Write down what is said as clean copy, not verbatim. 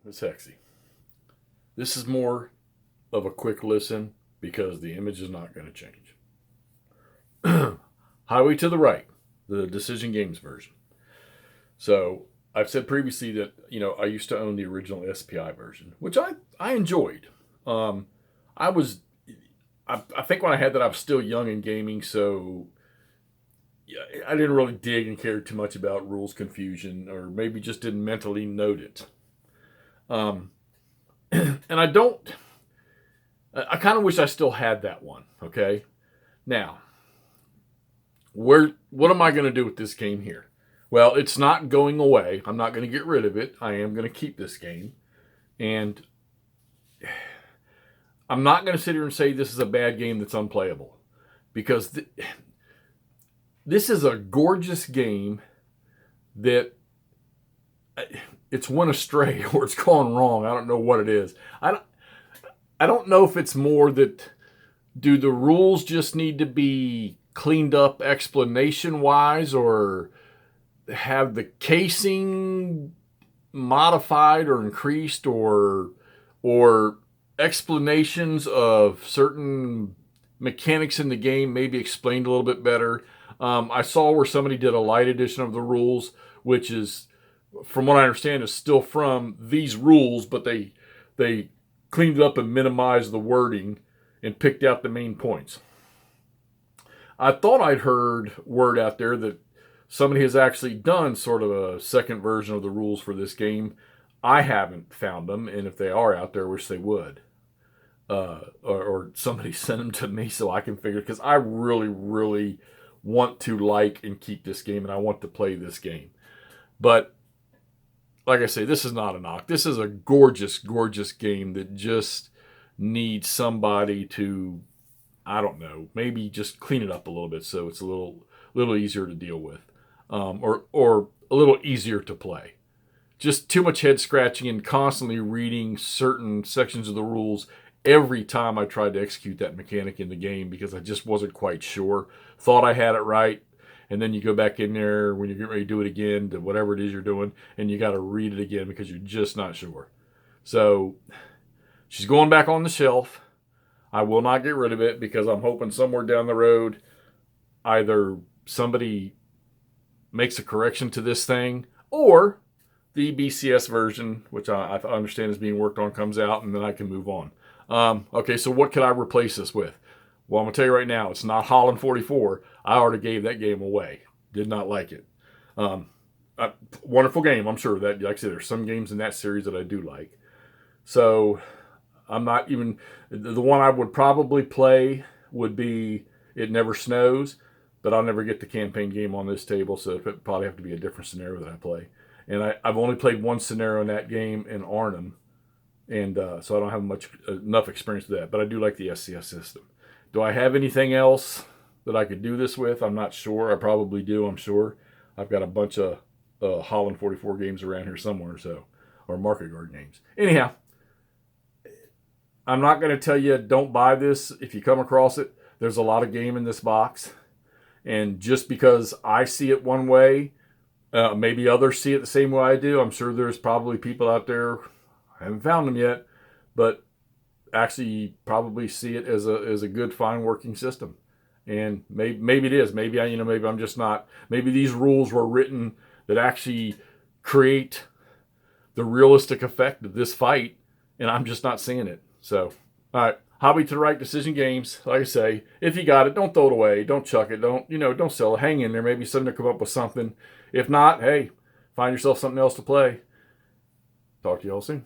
It's sexy. This is more of a quick listen because the image is not going to change. Highway to the Right, the Decision Games version. So I've said previously that I used to own the original SPI version, which I enjoyed. Um, I was I think when I had that I was still young in gaming, so yeah, I didn't really dig and care too much about rules confusion, or maybe just didn't mentally note it. Um, and I don't. I kind of wish I still had that one. Okay, now what am I going to do with this game here? Well, it's not going away. I'm not going to get rid of it. I am going to keep this game, and I'm not going to sit here and say this is a bad game that's unplayable, because this is a gorgeous game that it's went astray or it's gone wrong. I don't know what it is. I don't know if it's more that do the rules just need to be cleaned up explanation wise, or have the casing modified or increased, or explanations of certain mechanics in the game maybe explained a little bit better. I saw where somebody did a light edition of the rules, which is, from what I understand, is still from these rules, but they cleaned it up and minimized the wording and picked out the main points. I thought I'd heard word out there that somebody has actually done sort of a second version of the rules for this game. I haven't found them, and if they are out there, I wish they would. Or somebody send them to me so I can figure it, because I really, really want to like and keep this game, and I want to play this game. But like I say, this is not a knock. This is a gorgeous, gorgeous game that just needs somebody to, I don't know, maybe just clean it up a little bit so it's a little easier to deal with, or a little easier to play. Just too much head scratching and constantly reading certain sections of the rules every time I tried to execute that mechanic in the game, because I just wasn't quite sure. Thought I had it right, and then you go back in there when you're getting ready to do it again, to whatever it is you're doing, and you got to read it again because you're just not sure. So she's going back on the shelf. I will not get rid of it, because I'm hoping somewhere down the road either somebody makes a correction to this thing, or the BCS version, which I understand is being worked on, comes out, and then I can move on. Okay, so what could I replace this with? Well, I'm going to tell you right now, it's not Holland 44. I already gave that game away. Did not like it. Wonderful game, I'm sure. That, like I said, there's some games in that series that I do like. So I'm not even... The one I would probably play would be It Never Snows, but I'll never get the campaign game on this table, so it would probably have to be a different scenario that I play. And I've only played one scenario in that game in Arnhem, and so I don't have enough experience with that. But I do like the SCS system. Do I have anything else that I could do this with? I'm not sure. I probably do, I'm sure. I've got a bunch of Holland 44 games around here somewhere, or Market Guard games. Anyhow, I'm not going to tell you don't buy this if you come across it. There's a lot of game in this box. And just because I see it one way, maybe others see it the same way I do. I'm sure there's probably people out there, I haven't found them yet, but actually probably see it as a good, fine working system. And maybe it is. Maybe maybe I'm just not. Maybe these rules were written that actually create the realistic effect of this fight, and I'm just not seeing it. So, all right. Hobby to the Right, Decision Games. Like I say, if you got it, don't throw it away. Don't chuck it. Don't sell it. Hang in there. Maybe somebody will come up with something. If not, hey, find yourself something else to play. Talk to you all soon.